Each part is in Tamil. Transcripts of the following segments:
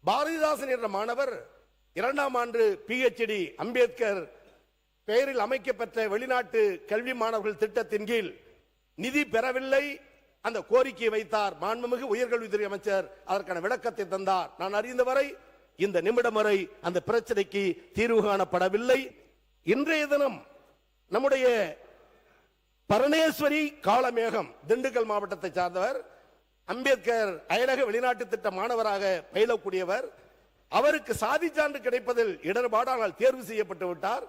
பாரதிதாசன் என்ற மாணவர் 2ஆம் ஆண்டு PhD அம்பேத்கர் பெயரில் அமைக்கப்பட்ட வெளிநாட்டு கல்வி மாணவர்கள் திட்டத்தின் கீழ் நிதி பெறவில்லை. அந்த கோரிக்கையை வைத்தார். மாண்புமிகு உயர்கல்வித்துறை அமைச்சர் அதற்கான விளக்கத்தை தந்தார். நான் அறிந்தவரை இந்த நிமிடம் வரை அந்த பிரச்சனைக்கு தீர்வு காணப்படவில்லை. இன்றைய தினம் நம்முடைய பரணேஸ்வரி காளமேகம் திண்டுக்கல் மாவட்டத்தை சார்ந்தவர், அம்பேத்கர் அயலக வெளிநாட்டு திட்ட மாணவராக பயிலக்கூடியவர். அவருக்கு சாதி சான்று கிடைப்பதில் இடர்பாடானால் தேர்வு செய்யப்பட்டு விட்டார்.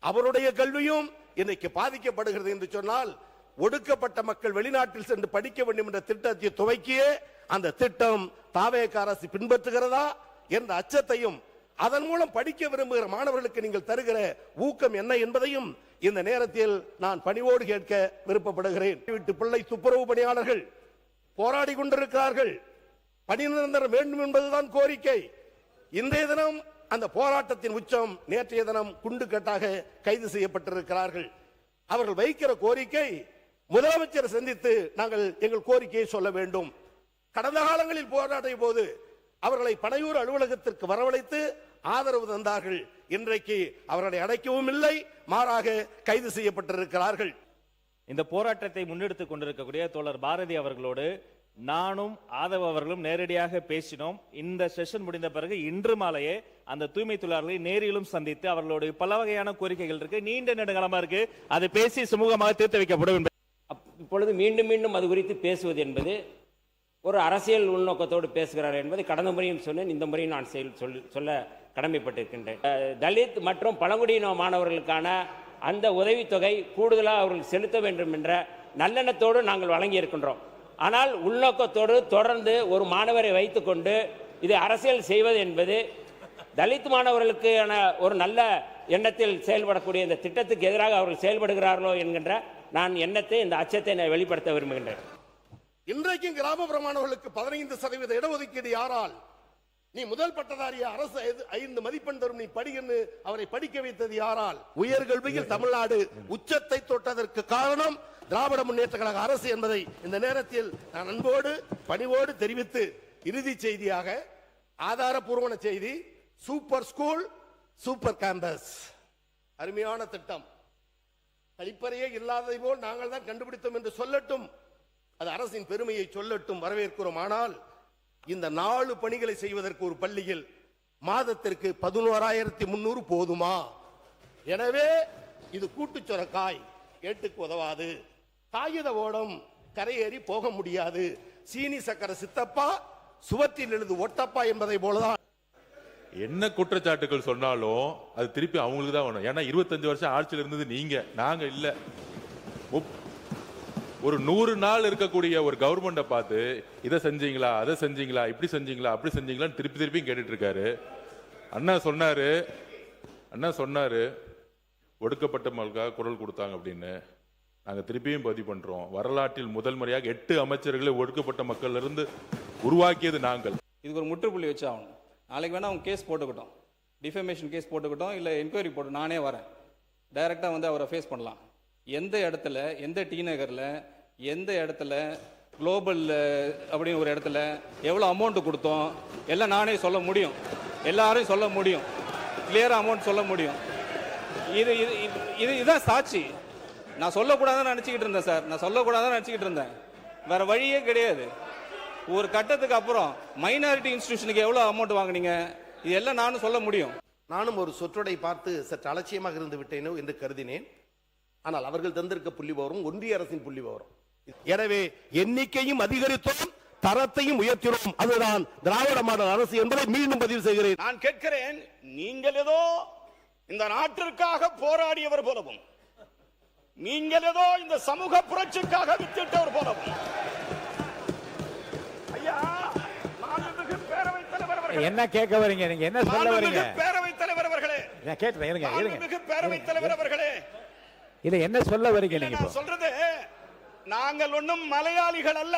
அவருடைய கல்வியும் இன்னைக்கு பாதிக்கப்படுகிறது என்று சொன்னால், ஒடுக்கப்பட்ட மக்கள் வெளிநாட்டில் சென்று படிக்க வேண்டும் என்ற திட்டத்தை துவக்கிய அந்த திட்டம் தாவேக அரசு பின்பற்றுகிறதா என்ற அச்சத்தையும், அதன் மூலம் படிக்க விரும்புகிற மாணவர்களுக்கு நீங்கள் தருகிற ஊக்கம் என்ன என்பதையும் இந்த நேரத்தில் நான் பணிவோடு கேட்க விருப்பப்படுகிறேன். வீட்டு பிள்ளை துப்புரவு பணியாளர்கள் போராடி கொண்டிருக்கிறார்கள். பணி நிரந்தரம் வேண்டும் என்பதுதான் கோரிக்கை. இன்றைய தினம் அந்த போராட்டத்தின் உச்சம். நேற்றைய தினம் குண்டுக்கட்டாக கைது செய்யப்பட்டிருக்கிறார்கள். அவர்கள் வைக்கிற கோரிக்கை, முதலமைச்சர் சந்தித்து நாங்கள் எங்கள் கோரிக்கையை சொல்ல வேண்டும். கடந்த காலங்களில் போராட்டிய போது அவர்களை பனையூர் அலுவலகத்திற்கு வரவழைத்து ஆதரவு தந்தார்கள். இன்றைக்கு அவர்களை அடைக்கவும் இல்லை, மாறாக கைது செய்யப்பட்டிருக்கிறார்கள். இந்த போராட்டத்தை முன்னெடுத்துக் கொண்டிருக்கக்கூடிய தோழர் பாரதி அவர்களோடு நானும் ஆதவ அவர்களும் நேரடியாக பேசினோம். இந்த செஷன் முடிந்த பிறகு இன்று மாலையே அந்த தூய்மை தொழிலாளர்களை நேரிலும் சந்தித்து அவர்களோடு பல வகையான கோரிக்கைகள் இருக்கு, நீண்ட நெடுங்காலமா இருக்கு, அதை பேசி சுமூகமாக தீர்த்து வைக்கப்படும். இப்பொழுது மீண்டும் மீண்டும் அது குறித்து பேசுவது என்பது ஒரு அரசியல் உள்நோக்கத்தோடு பேசுகிறார் என்பதை கடந்த முறையும் சொன்னேன், இந்த முறையும் நான் சொல்ல கடமைப்பட்டிருக்கின்றேன். தலித் மற்றும் பழங்குடியின மாணவர்களுக்கான அந்த உதவித்தொகை கூடுதலாக அவர்கள் செலுத்த வேண்டும் என்ற நல்லெண்ணத்தோடு நாங்கள் வழங்கி இருக்கின்றோம். ஆனால் உள்நோக்கத்தோடு தொடர்ந்து ஒரு மாணவரை வைத்துக்கொண்டு இதை அரசியல் செய்வது என்பது தலித் மாணவர்களுக்கான ஒரு நல்ல எண்ணத்தில் செயல்படக்கூடிய இந்த திட்டத்துக்கு எதிராக அவர்கள் செயல்படுகிறார்களோ என்கின்ற நான் எண்ணத்தை, இந்த அச்சத்தை நான் வெளிப்படுத்த விரும்புகின்றேன். இன்றைக்கும் கிராமப்புற மாணவர்களுக்கு 15% இடஒதுக்கீடு யாரால்? நீ முதல் பட்டதாரிய அரசு 5 மதிப்பெண் தரும், நீ படின்னு அவரை படிக்க வைத்தது யாரால்? உயர்கல்வியில் தமிழ்நாடு உச்சத்தை தொட்டதற்கு காரணம் திராவிட முன்னேற்ற கழக அரசு என்பதை இந்த நேரத்தில் நான் அன்போடு பணிவோடு தெரிவித்து, இறுதி செய்தியாக ஆதாரபூர்வமான செய்தி, சூப்பர் ஸ்கூல் சூப்பர் கேம்பஸ் அருமையான திட்டம். கழிப்பறையே இல்லாததை போல் நாங்கள் தான் கண்டுபிடித்தோம் என்று சொல்லட்டும், அது அரசின் பெருமையை சொல்லட்டும், வரவேற்கிறோம். ஆனால் இந்த 4 பணிகளை செய்வதற்கு ஒரு பள்ளியில் மாதத்திற்கு 11,300 போதுமா? எனவே இது கூட்டுச்சொரக்காய், ஏட்டுக்கு உதவாது. காகித ஓடம் கரையேறி போக முடியாது. சீனி சக்கர சித்தப்பா சுவற்றில் எழுது ஒட்டப்பா என்பதை போலதான். என்ன குற்றச்சாட்டுகள் சொன்னாலும் அது திருப்பி அவங்களுக்கு தான் வேணும். ஏன்னா 25 வருஷம் ஆட்சியில் இருந்தது நீங்க, நாங்க இல்ல. ஒரு 100 நாள் இருக்கக்கூடிய ஒரு கவர்மெண்ட்டை பார்த்து இதை செஞ்சீங்களா, அதை செஞ்சீங்களா, இப்படி செஞ்சீங்களா, அப்படி செஞ்சீங்களான்னு திருப்பி திருப்பி கேட்டுட்டு இருக்காரு. அண்ணா சொன்னாரு ஒடுக்கப்பட்ட மக்களுக்காக குரல் கொடுத்தாங்க அப்படின்னு. நாங்க திருப்பியும் பதிவு பண்றோம். வரலாற்றில் முதல் முறையாக 8 அமைச்சர்களை ஒடுக்கப்பட்ட மக்கள் இருந்து உருவாக்கியது நாங்கள். இதுக்கு ஒரு முற்றுப்புள்ளி வச்சு ஆகணும். நாளைக்கு வேணா அவங்க கேஸ் போட்டுக்கிட்டோம், டிஃபமேஷன் கேஸ் போட்டுக்கிட்டோம், இல்லை என்கொயரி போட்டு நானே வரேன், டைரெக்டாக வந்து அவரை ஃபேஸ் பண்ணலாம். எந்த இடத்துல, எந்த டி நகரில், எந்த இடத்துல, குளோபல் அப்படின்னு ஒரு இடத்துல எவ்வளோ அமௌண்ட் கொடுத்தோம் எல்லாம் நானே சொல்ல முடியும், எல்லாரையும் சொல்ல முடியும், கிளியராக அமௌண்ட் சொல்ல முடியும். இதுதான் சாட்சி. நான் சொல்லக்கூடாதுன்னு நினச்சிக்கிட்டு இருந்தேன் சார், நான் சொல்லக்கூடாதுன்னு நினச்சிக்கிட்டு இருந்தேன். வேற வழியே கிடையாது. ஒரு கட்டத்துக்கு அப்புறம் மைனாரிட்டி இன்ஸ்டிடியூஷனுக்கு எவ்வளோ அமௌண்ட் வாங்கினீங்க, இது எல்லாம் நானும் சொல்ல முடியும். நானும் ஒரு சொற்றொடை பார்த்து சற்று அலட்சியமாக இருந்து விட்டேனோ என்று கருதினேன். ஆனால் அவர்கள் தந்திருக்க புள்ளி விவரம் ஒன்றிய அரசின் புள்ளி விவரம். எனவே எண்ணிக்கையும் அதிகரித்தோம், தரத்தையும் உயர்த்தினோம். அதுதான் திராவிட மாடல் அரசு என்பதை மீண்டும் பதிவு செய்கிறேன். நான் கேட்கிறேன், நீங்கள் ஏதோ இந்த நாட்டிற்காக போராடியவர் போலவும், நீங்கள் ஏதோ இந்த சமூக புரட்சிக்காக வித்திட்டவர் போலவும், ஐயா மாண்புமிகு பேரவைத் தலைவர் அவர்களே, என்ன கேட்க வரீங்க, நீங்க என்ன சொல்ல வரீங்க? பேரவைத் தலைவர் அவர்களே, நான் கேட்கிறேன், இருங்க. மாண்புமிகு பேரவைத் தலைவர் அவர்களே, இத என்ன சொல்ல வரீங்க நீங்க? நான் சொல்றது, நாங்கள் ஒண்ணும் மலையாளிகள் அல்ல,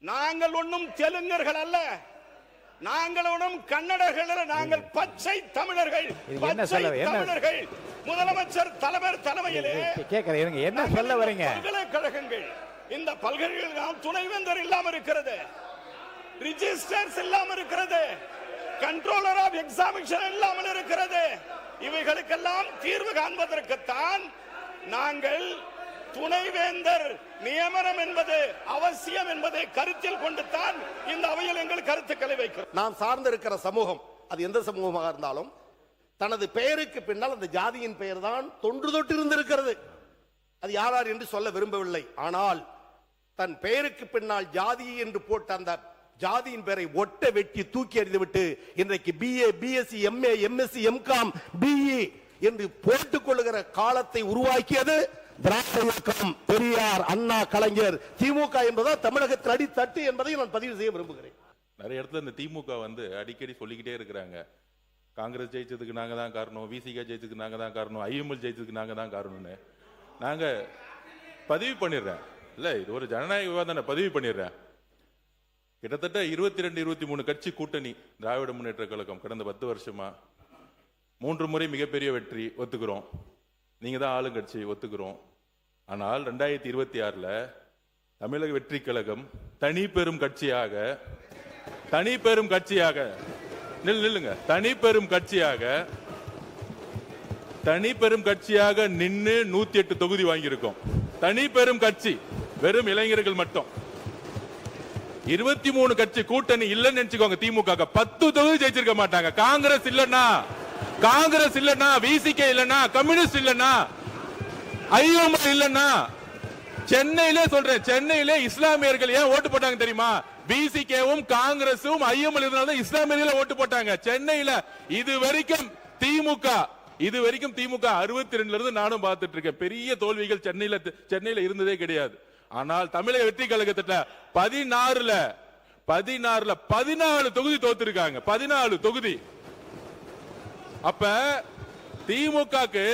நாங்கள் ஒண்ணும் தெலுங்கர்கள் அல்ல, நாங்கள் ஒண்ணும் கன்னடர்கள் அல்ல, நாங்கள் பச்சை தமிழர்கள். தமிழர்கள் முதலமைச்சர் தலைமையிலே கேட்கிறேன், என்ன சொல்ல வரீங்க? பல்கலைக்கழகங்கள், இந்த பல்கலைக்கழகம் துணைவேந்தர் இல்லாம இருக்கிறது, ரிஜிஸ்டர்ஸ் இல்லாம இருக்கிறது, கண்ட்ரோலர் ஆஃப் எக்ஸாமினேஷன் இல்லாமல் இருக்கிறது. இவைகளுக்கெல்லாம் தீர்வு காண்பதற்குத்தான் நாங்கள் துணைவேந்தர் நியமனம் என்பது அவசியம் என்பதை கருத்தில் கொண்டுதான் இந்த அவையில் எங்கள் கருத்துக்களை வைக்கிறோம். நாம் சார்ந்திருக்கிற சமூகம், அது எந்த சமூகமாக இருந்தாலும், தனது பெயருக்கு பின்னால் அந்த ஜாதியின் பெயர் தான் தொன்று தொட்டு இருந்திருக்கிறது. அது யார் என்று சொல்ல விரும்பவில்லை. ஆனால் தன் பெயருக்கு பின்னால் ஜாதி என்று போட்ட அந்த ஜாதியின் பெயரை ஒட்ட வெட்டி தூக்கி எறிந்துவிட்டு இன்றைக்கு BA, BSc, MA, MSc, MCom, BE என்று போட்டுக் கொள்ளுகிற காலத்தை உருவாக்கியது திராவிட இயக்கம், பெரியார், அண்ணா, கலைஞர், திமுக என்பதா தமிழகத்தில் அடித்தட்டு என்பதை நான் பதிவு செய்ய விரும்புகிறேன். நிறைய இடத்துல இந்த திமுக வந்து அடிக்கடி சொல்லிக்கிட்டே இருக்கிறாங்க, காங்கிரஸ் ஜெயிச்சதுக்கு நாங்க தான் காரணம், VCK ஜெயிச்சதுக்கு நாங்க தான் காரணம், IML ஜெயிச்சதுக்கு நாங்க தான் காரணம்னு. நாங்க பதிவு பண்ணிடுறேன், இல்ல இது ஒரு ஜனநாயக விவாதம், பதிவு பண்ணிடுறேன். கிட்டத்தட்ட 22, 23 கட்சி கூட்டணி திராவிட முன்னேற்ற கழகம் கடந்த 10 வருஷமா 3 முறை மிகப்பெரிய வெற்றி, ஒத்துக்கிறோம். நீங்க தான் ஆளுங்கட்சி, ஒத்துக்கிறோம். ஆனால் 2026ல தமிழக வெற்றி கழகம் தனி பெரும் கட்சியாக நில்லுங்க, தனி பெரும் கட்சியாக நின்னு 108 தொகுதி வாங்கியிருக்கோம். தனி பெரும் கட்சி, வெறும் இளைஞர்கள் மட்டும். 23 கட்சி கூட்டணி இல்லன்னு நினைச்சுக்கோங்க, திமுக 10 தொகுதி ஜெயிச்சிருக்க மாட்டாங்க. காங்கிரஸ் இல்லன்னா, VCK இல்லன்னா, கம்யூனிஸ்ட் இல்லன்னா, IML இல்லன்னா, சென்னையிலே சொல்றேன், சென்னையிலே இஸ்லாமியர்கள் ஏன் ஓட்டு போட்டாங்க தெரியுமா? VCKவும் காங்கிரஸும் IML இருந்தாலும் இஸ்லாமியர்கள் ஓட்டு போட்டாங்க சென்னையில. இது வரைக்கும் திமுக 62ல இருந்து நானும் பார்த்துட்டு இருக்கேன், பெரிய தோல்விகள் சென்னையில இருந்ததே கிடையாது. ஆனால் தமிழக வெற்றி கழகத்துல 14ல 14 தொகுதி தோத்துருக்காங்க, 14 தொகுதி. அப்ப திமுகக்கு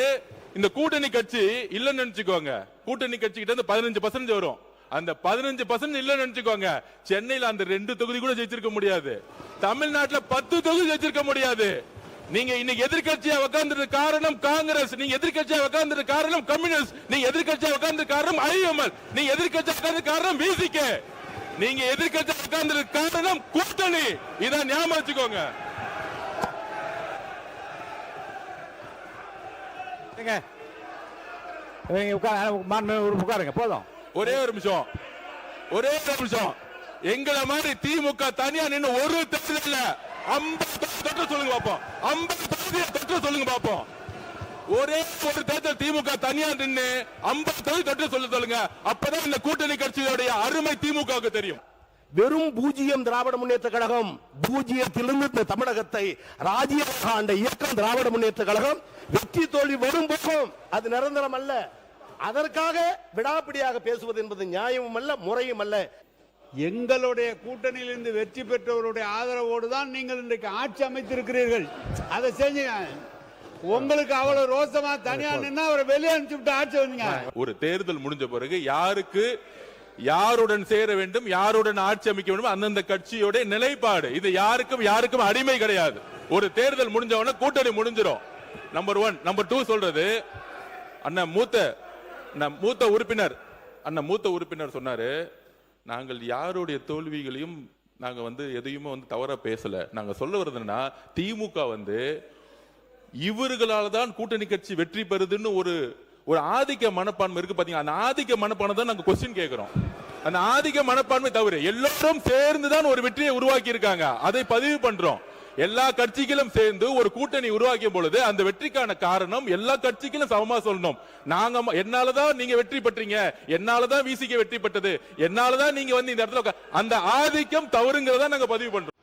இந்த கூட்டணி கட்சி இல்லன்னு நினைச்சுக்கோங்க, கூட்டணி கட்சி கிட்ட இருந்து 15% வரும். அந்த 15% இல்லன்னு நினைச்சுக்கோங்க, சென்னையில அந்த 2 தொகுதி கூட ஜெயிச்சிருக்க முடியாது, தமிழ்நாட்டுல 10 தொகுதி ஜெயிச்சிருக்க முடியாது. நீங்க இன்னைக்கு எதிர்க்கட்சியா உட்கார்ந்தது காரணம் காங்கிரஸ், நீங்க எதிர்க்கட்சியா உட்கார்ந்தது காரணம் கம்யூனிஸ்ட், நீங்க எதிர்க்கட்சியா உட்கார்ந்தது காரணம் IML, நீங்க எதிர்க்கட்சியா உட்கார்ந்தது காரணம் VCK, நீங்க எதிர்க்கட்சியா உட்கார்ந்தது காரணம் கூட்டணி. இதான் ஞாபகம் வச்சுக்கோங்க. உட்காருங்க போதும். ஒரே ஒரு நிமிஷம். எங்களை மாதிரி திமுக தனியா நின்று ஒரு தேர்தல் 50 தொற்று சொல்லுங்க பாப்போம், 50 தொற்று சொல்லுங்க பாப்போம். ஒரே ஒரு தேர்தல் திமுக தனியா நின்று 50 தொற்று சொல்லுங்க. அப்பதான் இந்த கூட்டணி கட்சியோடைய அருமை திமுகவுக்கு தெரியும். வெறும் 0 திராவிட முன்னேற்ற கழகம், 0லிருந்து தமிழகத்தை ராஜ்யமாக ஆண்ட இயக்கம் திராவிட முன்னேற்ற கழகம். வெற்றி தோல்வி வரும் போகும், அது நிரந்தரம் அல்ல. அதற்காக விடாப்பிடியாக பேசுவது என்பது நியாயமும் அல்ல, முறையும் அல்ல. எங்களுடைய கூட்டணியிலிருந்து வெற்றி பெற்றவருடைய ஆதரவோடு தான் நீங்கள் இன்றைக்கு ஆட்சி அமைத்திருக்கிறீர்கள். அதை செஞ்சீங்க. உங்களுக்கு அவ்வளவு ரோசமா தனியா நின்னா அவரை வெளியே அனுப்பிச்சு ஆட்சி வந்தீங்க. ஒரு தேர்தல் முடிஞ்ச பிறகு யாருடன் சேர வேண்டும், யாருடன் ஆட்சி அமைக்க வேண்டும், அந்தந்த கட்சியோட நிலைப்பாடு. இது யாருக்கும் அடிமை கிடையாது. ஒரு தேர்தல் முடிஞ்சவன கூட்டணி முடிஞ்சிடும். நம்பர் 1. நம்பர் 2 சொல்றது, அண்ணன் மூத்த உறுப்பினர் சொன்னாரு, நாங்கள் யாருடைய தோல்விகளையும் நாங்க எதையுமே தவறா பேசல. நாங்க சொல்ல வருதுன்னா, திமுக இவர்களால தான் கூட்டணி கட்சி வெற்றி பெறுதுன்னு ஒரு ஆதிக்க மனப்பான்மை இருக்கு பாத்தீங்க. அந்த ஆதிக்க மனப்பான்மை தான் நாங்க கொஸ்டின் கேட்கிறோம். அந்த ஆதிக்க மனப்பான்மை தவறு. எல்லாரும் சேர்ந்துதான் ஒரு வெற்றியை உருவாக்கி இருக்காங்க, அதை பதிவு பண்றோம். எல்லா கட்சிகளும் சேர்ந்து ஒரு கூட்டணி உருவாக்கிய பொழுது அந்த வெற்றிக்கான காரணம் எல்லா கட்சிகளும் சமமா சொல்லணும். என்னாலதான் நீங்க வெற்றி பெற்றீங்க, என்னாலதான் VCK வெற்றி பெற்றது, என்னாலதான் நீங்க இந்த இடத்துல, அந்த ஆதிக்கம் தவறுங்கிறதா நாங்க பதிவு பண்றோம்.